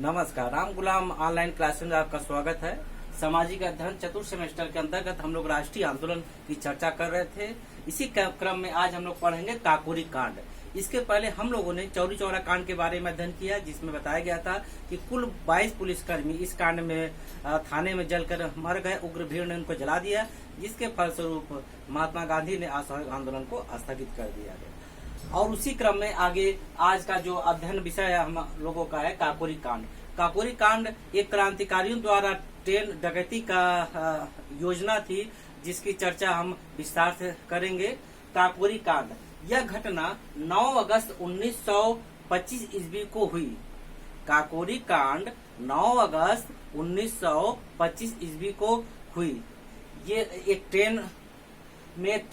नमस्कार, राम गुलाम online classes में आपका स्वागत है। सामाजिक अध्ययन चतुर्थ सेमेस्टर के अंतर्गत हम लोग राष्ट्रीय आंदोलन की चर्चा कर रहे थे। इसी क्रम में आज हम लोग पढ़ेंगे काकोरी कांड। इसके पहले हम लोगों ने चौरी चौरा कांड के बारे में अध्ययन किया, जिसमें बताया गया था कि कुल 22 पुलिसकर्मी इस कांड में थाने में जलकर मर गए। उग्र भीड़ ने उनको जला दिया, जिसके फलस्वरूप महात्मा गांधी ने असहयोग आंदोलन को स्थगित कर दिया गया। और उसी क्रम में आगे आज का जो अध्ययन विषय हम लोगों का है काकोरी कांड। काकोरी कांड एक क्रांतिकारियों द्वारा ट्रेन डकैती का योजना थी, जिसकी चर्चा हम विस्तार से करेंगे। काकोरी कांड यह घटना 9 अगस्त 1925 ईस्वी को हुई। काकोरी कांड 9 अगस्त 1925 ईस्वी को हुई। ये एक ट्रेन में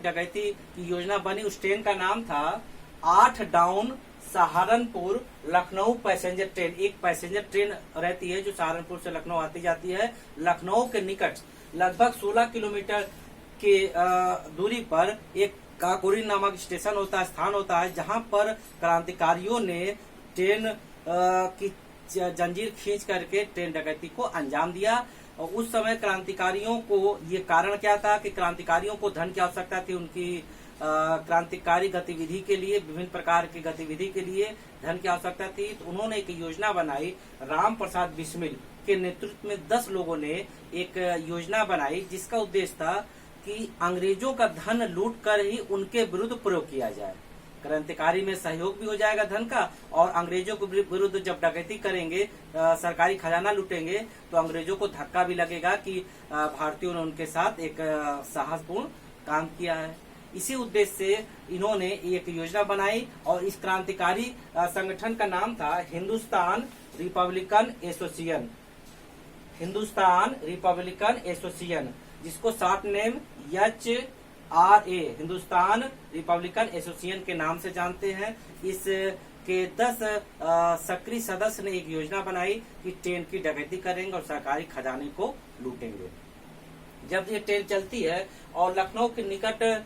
डकैती की योजना बनी। उस ट्रेन का नाम था 8 down Saharanpur Lucknow passenger train. एक पैसेंजर ट्रेन रहती है जो सहारनपुर से लखनऊ आती जाती है। लखनऊ के निकट लगभग 16 किलोमीटर के दूरी पर एक काकोरी नामक स्टेशन होता है, स्थान होता है, जहां पर क्रांतिकारियों ने ट्रेन की जंजीर खींच करके ट्रेन डकैती को अंजाम दिया। और उस समय क्रांतिकारियों को ये कारण क्या था कि क्रांतिकारियों को धन की आवश्यकता थी। उनकी क्रांतिकारी गतिविधि के लिए, विभिन्न प्रकार की गतिविधि के लिए धन की आवश्यकता थी। तो उन्होंने एक योजना बनाई। राम प्रसाद बिस्मिल के नेतृत्व में 10 लोगों ने एक योजना बनाई, जिसका उद्देश्य था कि अंग्रेजों का धन लूट कर ही उनके विरुद्ध प्रयोग किया जाए। क्रांतिकारी में सहयोग भी हो जाएगा धन का, और अंग्रेजों के विरुद्ध जब डकैती करेंगे, सरकारी खजाना लूटेंगे, तो अंग्रेजों को धक्का भी लगेगा कि भारतीयों ने उनके साथ एक साहसपूर्ण काम किया है। इसी उद्देश्य से इन्होंने एक योजना बनाई, और इस क्रांतिकारी संगठन का नाम था Hindustan Republican Association. Hindustan Republican Association, जिसको short name HRA Hindustan Republican Association के नाम से जानते हैं। इस के 10 सक्रिय सदस्य ने एक योजना बनाई कि ट्रेन की डकैती करेंगे और सरकारी खजाने को लूटेंगे। जब ये ट्रेन चलती है और लखनऊ के निकट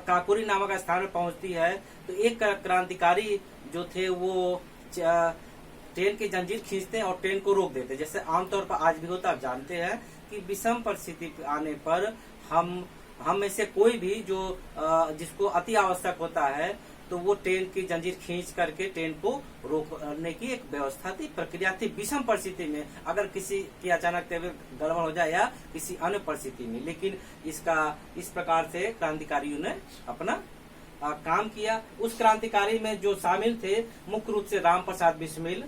काकोरी नामक स्थान में पहुंचती है, तो एक क्रांतिकारी जो थे वो ट्रेन की जंजीर खींचते हैं और ट्रेन को रोक देते हैं। जैसे आमतौर पर आज भी होता, आप जानते हैं कि विषम परिस्थिति आने पर हम में से कोई भी जो जिसको अति आवश्यक होता है, तो वो ट्रेन की जंजीर खींच करके ट्रेन को रोकने की एक व्यवस्था थी, प्रक्रिया थी। विषम परिस्थिति में अगर किसी की अचानक तबीयत गड़बड़ हो जाए या किसी अन्य परिस्थिति में, लेकिन इस प्रकार से क्रांतिकारियों ने अपना काम किया। उस क्रांतिकारी में जो शामिल थे मुख्य रूप से राम प्रसाद बिस्मिल,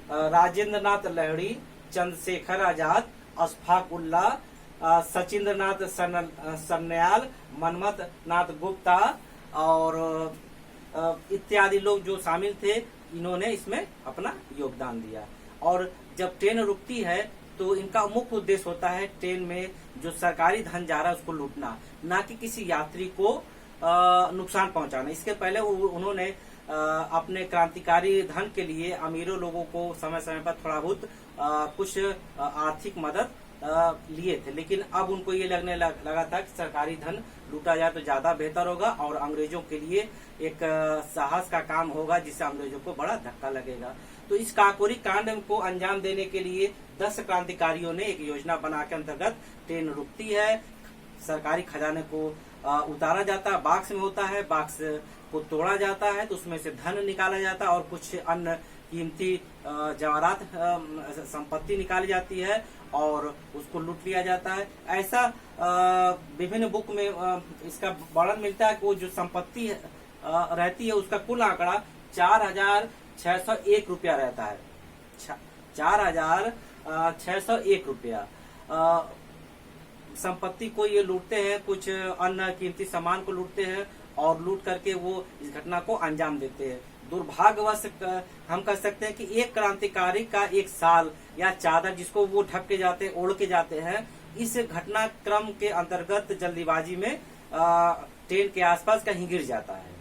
राजेंद्र नाथ लाहिड़ी, चंद्रशेखर आजाद, अशफाक उल्ला, सचिंद्र नाथ सन्याल, मनमथ नाथ गुप्ता और इत्यादि लोग जो शामिल थे, इन्होंने इसमें अपना योगदान दिया। और जब ट्रेन रुकती है तो इनका मुख्य उद्देश्य होता है ट्रेन में जो सरकारी धन जा रहा है उसको लूटना, ना कि किसी यात्री को नुकसान पहुंचाना। इसके पहले उन्होंने अपने क्रांतिकारी धन के लिए अमीरों लोगों को समय समय पर थोड़ा बहुत कुछ आर्थिक मदद लिए थे, लेकिन अब उनको ये लगने लगा था कि सरकारी धन लूटा जाए तो ज्यादा बेहतर होगा और अंग्रेजों के लिए एक साहस का काम होगा, जिससे अंग्रेजों को बड़ा धक्का लगेगा। तो इस काकोरी कांड को अंजाम देने के लिए 10 क्रांतिकारियों ने एक योजना बना के अंतर्गत ट्रेन रुकती है, सरकारी खजाने को उतारा जाता है, बॉक्स में होता है, बॉक्स को तोड़ा जाता है, तो उसमें से धन निकाला जाता है और कुछ अन्य कीमती जवाहरात संपत्ति निकाली जाती है और उसको लूट लिया जाता है। ऐसा विभिन्न बुक में इसका वर्णन मिलता है कि वो जो संपत्ति रहती है उसका कुल आंकड़ा 4601 रुपया रहता है। 4601 रुपया संपत्ति को ये लूटते हैं, कुछ अन्य कीमती सामान को लूटते हैं और लूट करके वो इस घटना को अंजाम देते हैं। दुर्भाग्यवश हम कह सकते हैं कि एक क्रांतिकारी का एक साल या चादर जिसको वो ढक के जाते हैं, ओढ़ के जाते हैं, इस घटनाक्रम के अंतर्गत जल्दीबाजी में ट्रेन के आसपास कहीं गिर जाता है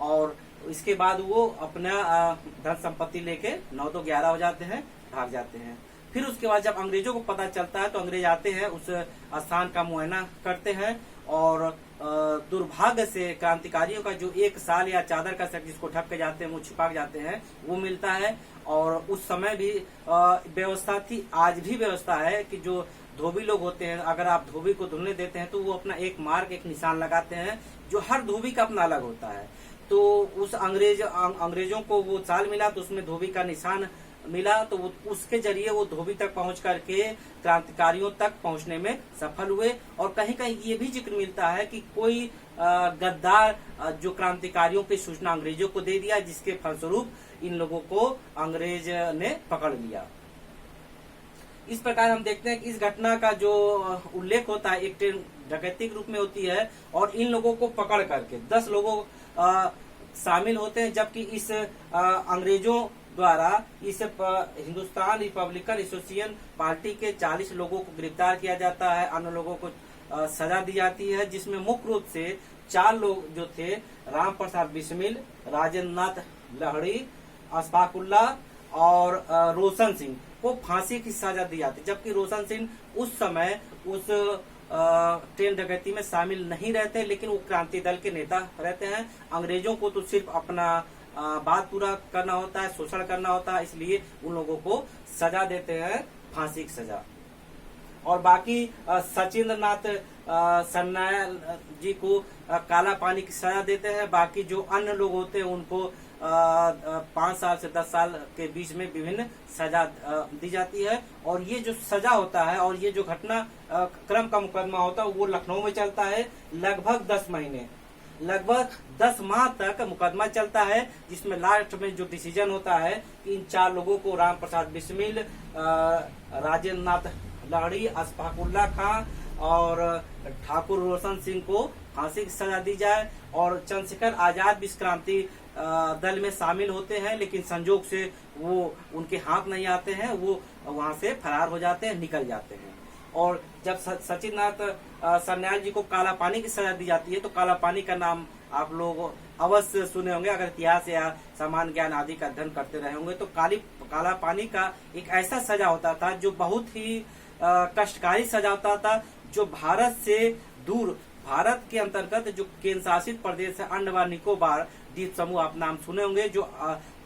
और इसके बाद वो अपना धन संपत्ति लेके 9 तो 11 हो जाते हैं, भाग जाते हैं। फिर उसके बाद जब अंग्रेजों को पता चलता है तो अंग्रेज आते हैं, उस स्थान का मुआयना करते हैं और दुर्भाग्य से क्रांतिकारियों का जो 1 साल या चादर का शक जिसको ढक के जाते हैं, वो छुपा के जाते हैं, वो मिलता है। और उस समय भी व्यवस्था थी, आज भी व्यवस्था है कि जो धोबी लोग होते हैं, अगर आप धोबी को धुलने देते हैं तो वो अपना एक मार्क, एक निशान लगाते हैं, जो हर धोबी का अपना अलग होता है। तो उस अंग्रेजों को वो साल मिला तो उसमें धोबी का निशान मिला, तो उसके जरिए वो धोबी तक पहुंच करके क्रांतिकारियों तक पहुंचने में सफल हुए। और कहीं कहीं ये भी जिक्र मिलता है कि कोई गद्दार जो क्रांतिकारियों की सूचना अंग्रेजों को दे दिया, जिसके फलस्वरूप इन लोगों को अंग्रेज ने पकड़ लिया। इस प्रकार हम देखते हैं कि इस घटना का जो उल्लेख होता है एक ट्रेन डकैती के रूप में होती है, और इन लोगों को पकड़ करके 10 लोगों शामिल होते हैं, जबकि इस अंग्रेजों द्वारा इस हिंदुस्तान रिपब्लिकन एसोसिएशन पार्टी के 40 लोगों को गिरफ्तार किया जाता है, अन्य लोगों को सजा दी जाती है, जिसमें मुख्य रूप से 4 लोग जो थे, राम प्रसाद बिस्मिल, राजेंद्र नाथ लहड़ी, अशफाकुल्ला और रोशन सिंह को फांसी की सजा दी जाती है। जबकि रोशन सिंह उस समय उस ट्रेन डकैती में शामिल नहीं रहते, लेकिन वो क्रांति दल के नेता रहते हैं। अंग्रेजों को तो सिर्फ अपना बात पूरा करना होता है, शोषण करना होता है, इसलिए उन लोगों को सजा देते हैं, फांसी की सजा। और बाकी सचिंद्र नाथ सन्नायल जी को काला पानी की सजा देते हैं। बाकी जो अन्य लोग होते हैं उनको 5 साल से 10 साल के बीच में विभिन्न सजा दी जाती है। और ये जो सजा होता है और ये जो घटना क्रम का मुकदमा होता है वो लखनऊ में चलता है लगभग 10 महीने, लगभग 10 माह तक मुकदमा चलता है, जिसमें लास्ट में जो डिसीजन होता है कि इन 4 लोगों को, राम प्रसाद बिस्मिल, राजेंद्र नाथ लहड़ी, अशफाकुल्ला खां और ठाकुर रोशन सिंह को फांसी की सजा दी जाए। और चंद्रशेखर आजाद भी इस क्रांति दल में शामिल होते हैं, लेकिन संजोग से वो उनके हाथ नहीं आते हैं, वो वहां से फरार हो जाते हैं, निकल जाते हैं। और जब सचिन नाथ सन्याल जी को काला पानी की सजा दी जाती है, तो काला पानी का नाम आप लोग अवश्य सुने होंगे, अगर इतिहास या सामान्य ज्ञान आदि का अध्ययन करते रहे होंगे। तो काला पानी का एक ऐसा सजा होता था जो बहुत ही कष्टकारी सजा होता था, जो भारत से दूर, भारत के अंतर्गत जो केंद्र शासित प्रदेश है अंडमान निकोबार द्वीप समूह, आप नाम सुने होंगे, जो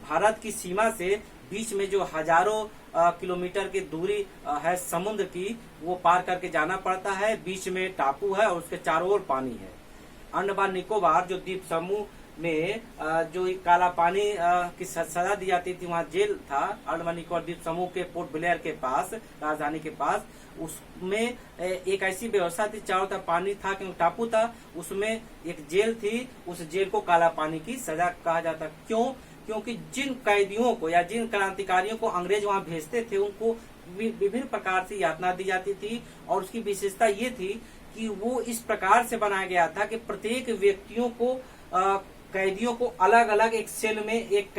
भारत की सीमा से बीच में जो हजारों किलोमीटर की दूरी है समुद्र की, वो पार करके जाना पड़ता है। बीच में टापू है और उसके चारों ओर पानी है। अंडमान निकोबार जो द्वीप समूह में जो काला पानी की सजा दी जाती थी, वहाँ जेल था अंडमान निकोबार द्वीप समूह के पोर्ट ब्लेयर के पास, राजधानी के पास। उसमें एक ऐसी व्यवस्था थी, चारों तरफ पानी था क्योंकि टापू था, उसमें एक जेल थी, उस जेल को काला पानी की सजा कहा जाता। क्यों? क्योंकि जिन कैदियों को या जिन क्रांतिकारियों को अंग्रेज वहां भेजते थे, उनको विभिन्न प्रकार से यातना दी जाती थी। और उसकी विशेषता ये थी कि वो इस प्रकार से बनाया गया था कि प्रत्येक व्यक्तियों को, कैदियों को अलग अलग एक सेल में, एक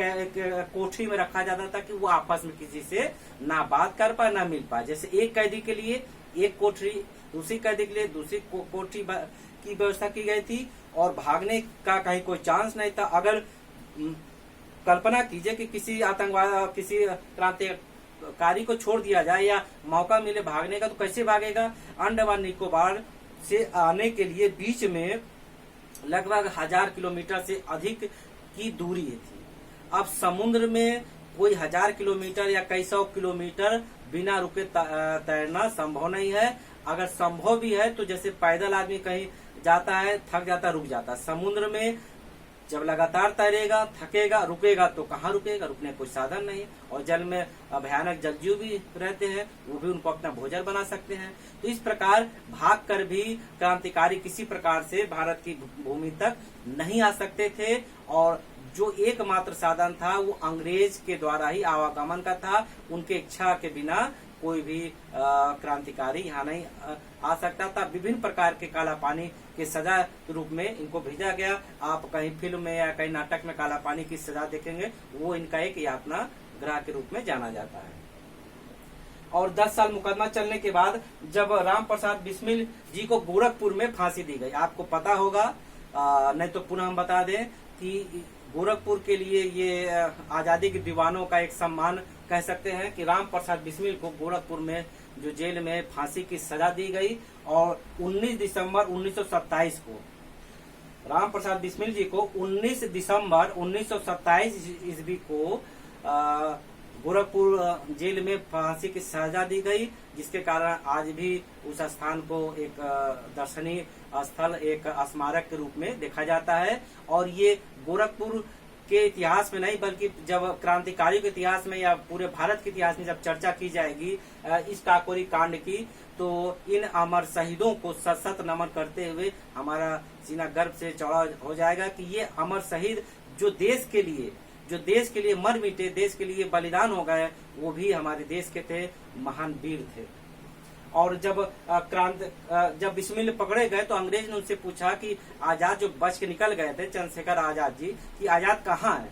कोठरी में रखा जाता था कि वो आपस में किसी से ना बात कर पाए, ना मिल पाए। जैसे एक कैदी के लिए एक कोठरी, दूसरी कैदी के लिए दूसरी कोठरी की व्यवस्था की गई थी। और भागने का कहीं कोई चांस नहीं था। अगर कल्पना कीजिए कि किसी आतंकवादी, किसी क्रांतिकारी को छोड़ दिया जाए या मौका मिले भागने का, तो कैसे भागेगा? अंडमान निकोबार से आने के लिए बीच में लगभग 1000 किलोमीटर से अधिक की दूरी थी। अब समुद्र में कोई 1000 किलोमीटर या कई सौ किलोमीटर बिना रुके तैरना संभव नहीं है। अगर संभव भी है तो जैसे पैदल आदमी कहीं जाता है, थक जाता, रुक जाता। समुद्र में जब लगातार तैरेगा, थकेगा, रुकेगा तो कहाँ रुकेगा? रुकने कोई साधन नहीं। और जल में भयानक जलजीव भी रहते हैं, वो भी उनको अपना भोजन बना सकते हैं। तो इस प्रकार भाग कर भी क्रांतिकारी किसी प्रकार से भारत की भूमि तक नहीं आ सकते थे। और जो एकमात्र साधन था वो अंग्रेज के द्वारा ही आवागमन का था। उनके इच्छा के बिना कोई भी क्रांतिकारी यहाँ नहीं आ सकता था। विभिन्न प्रकार के काला पानी के सजा के रूप में इनको भेजा गया। आप कहीं फिल्म में या कहीं नाटक में काला पानी की सजा देखेंगे, वो इनका एक यातना गृह के रूप में जाना जाता है। और 10 साल मुकदमा चलने के बाद जब राम प्रसाद बिस्मिल जी को गोरखपुर में फांसी दी गई, आपको पता होगा, नहीं तो पुनः हम बता दें कि गोरखपुर के लिए ये आजादी के दीवानों का एक सम्मान कह सकते हैं कि राम प्रसाद बिस्मिल को गोरखपुर में जो जेल में फांसी की सजा दी गई। और 19 दिसंबर 1927 को राम प्रसाद बिस्मिल जी को 19 दिसंबर 1927 ईस्वी को गोरखपुर जेल में फांसी की सजा दी गई, जिसके कारण आज भी उस स्थान को एक दर्शनीय स्थल, एक स्मारक के रूप में देखा जाता है। और ये गोरखपुर के इतिहास में नहीं बल्कि जब क्रांतिकारियों के इतिहास में या पूरे भारत के इतिहास में जब चर्चा की जाएगी इस काकोरी कांड की, तो इन अमर शहीदों को सत सत नमन करते हुए हमारा सीना गर्व से चौड़ा हो जाएगा कि ये अमर शहीद जो देश के लिए मर मिटे, देश के लिए बलिदान हो गए, वो भी हमारे देश के थे, महान वीर थे। और जब बिस्मिल पकड़े गए तो अंग्रेज ने उनसे पूछा कि आजाद जो बच के निकल गए थे, चंद्रशेखर आजाद जी, कि आजाद कहाँ है,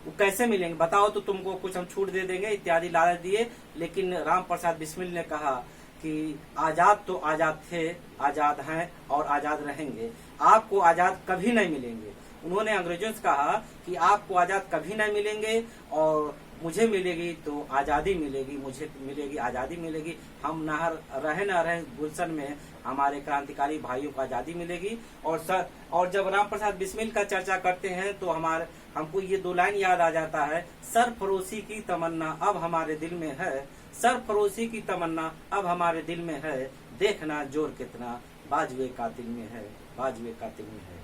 वो कैसे मिलेंगे, बताओ तो तुमको कुछ हम छूट दे देंगे इत्यादि लालच दिए। लेकिन राम प्रसाद बिस्मिल ने कहा कि आजाद तो आजाद थे, आजाद हैं और आजाद रहेंगे, आपको आजाद कभी नहीं मिलेंगे। उन्होंने अंग्रेजों से कहा कि आपको आजाद कभी नहीं मिलेंगे और मुझे मिलेगी तो आजादी मिलेगी, मुझे मिलेगी आजादी मिलेगी। हम न रहे गुलशन में हमारे क्रांतिकारी भाइयों को आजादी मिलेगी। और जब राम प्रसाद बिस्मिल का चर्चा करते हैं तो हमको ये 2 लाइन याद आ जाता है, सरफरोशी की तमन्ना अब हमारे दिल में है, सरफरोशी की तमन्ना अब हमारे दिल में है, देखना जोर कितना बाजुए कातिल में है, बाजुए कातिल में है।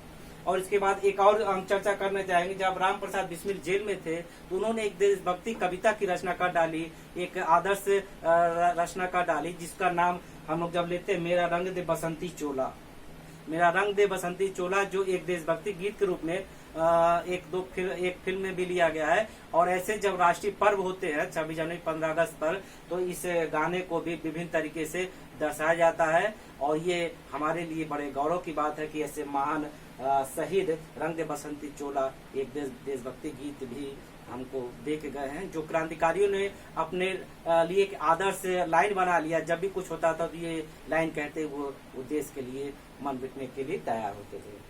और इसके बाद एक और हम चर्चा करना चाहेंगे, जब राम प्रसाद बिस्मिल जेल में थे तो उन्होंने एक देशभक्ति कविता की रचना कर डाली, एक आदर्श रचना कर डाली, जिसका नाम हम लोग जब लेते हैं मेरा रंग दे बसंती चोला, मेरा रंग दे बसंती चोला, जो एक देशभक्ति गीत के रूप में एक फिल्म में भी लिया गया है। और ऐसे जब राष्ट्रीय पर्व होते हैं 26 जनवरी 15 अगस्त पर, तो इस गाने को भी विभिन्न तरीके से दर्शाया जाता है। और ये हमारे लिए बड़े गौरव की बात है कि ऐसे महान शहीद रंग दे बसंती चोला एक देशभक्ति गीत भी हमको दे के गए हैं, जो क्रांतिकारियों ने अपने लिए एक आदर्श लाइन बना लिया। जब भी कुछ होता था तो ये लाइन कहते वो देश के लिए मन बिकने के लिए तैयार होते थे।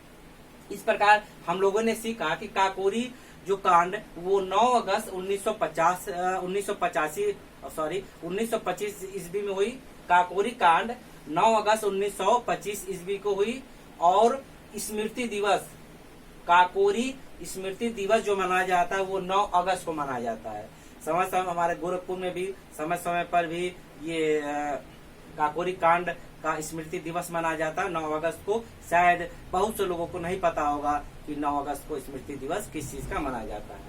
इस प्रकार हम लोगों ने सीखा कि काकोरी जो कांड वो 9 अगस्त 1925 ईस्वी में हुई। काकोरी कांड 9 अगस्त 1925 ईस्वी को हुई। और स्मृति दिवस, काकोरी स्मृति दिवस जो मनाया जाता है वो 9 अगस्त को मनाया जाता है। समय समय हमारे गोरखपुर में भी समय समय पर भी ये काकोरी कांड का स्मृति दिवस मनाया जाता है 9 अगस्त को। शायद बहुत से लोगों को नहीं पता होगा कि 9 अगस्त को स्मृति दिवस किस चीज का मनाया जाता है।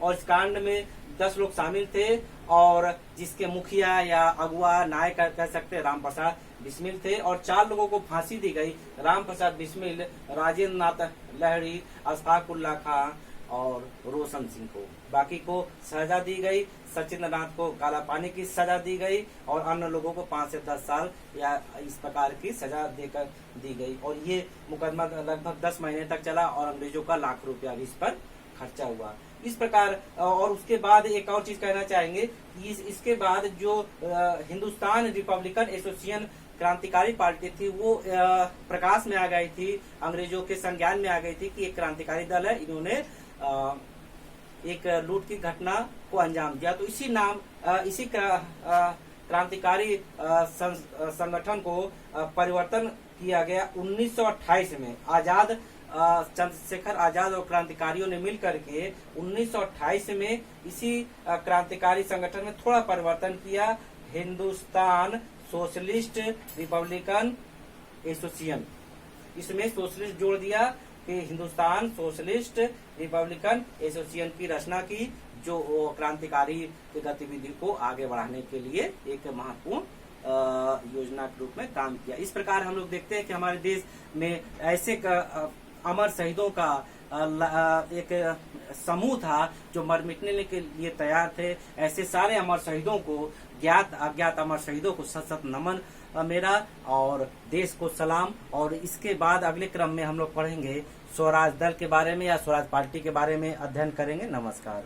और इस कांड में 10 लोग शामिल थे और जिसके मुखिया या अगुआ नायक कह सकते राम प्रसाद बिस्मिल थे। और 4 लोगों को फांसी दी गई, राम प्रसाद बिस्मिल, राजेंद्र नाथ लहड़ी, अशफाकुल्ला खां और रोशन सिंह को। बाकी को सजा दी गई, सचिंद्र नाथ को काला पानी की सजा दी गई और अन्य लोगों को 5 से 10 साल या इस प्रकार की सजा देकर दी गई। और ये मुकदमा लगभग 10 महीने तक चला और अंग्रेजों का लाख रुपया भी इस पर खर्चा हुआ। इस प्रकार और उसके बाद एक और चीज कहना चाहेंगे कि इसके बाद जो हिंदुस्तान रिपब्लिकन एसोसिएशन क्रांतिकारी पार्टी थी वो प्रकाश में आ गई थी, अंग्रेजों के संज्ञान में आ गई थी कि एक क्रांतिकारी दल है, इन्होंने एक लूट की घटना को अंजाम दिया। तो इसी क्रांतिकारी संगठन को परिवर्तन किया गया 1928 में। आजाद चंद्रशेखर आजाद और क्रांतिकारियों ने मिल करके 1928 में इसी क्रांतिकारी संगठन में थोड़ा परिवर्तन किया, हिंदुस्तान सोशलिस्ट रिपब्लिकन एसोसिएशन। इसमें सोशलिस्ट जोड़ दिया कि हिंदुस्तान सोशलिस्ट रिपब्लिकन एसोसिएशन की रचना की, जो क्रांतिकारी की गतिविधि को आगे बढ़ाने के लिए एक महत्वपूर्ण योजना के रूप में काम किया। इस प्रकार हम लोग देखते हैं कि हमारे देश में ऐसे अमर शहीदों का एक समूह था जो मर मिटने के लिए तैयार थे। ऐसे सारे अमर शहीदों को, ज्ञात अज्ञात अमर शहीदों को सत सत नमन मेरा और देश को सलाम। और इसके बाद अगले क्रम में हम लोग पढ़ेंगे स्वराज दल के बारे में या स्वराज पार्टी के बारे में अध्ययन करेंगे। नमस्कार।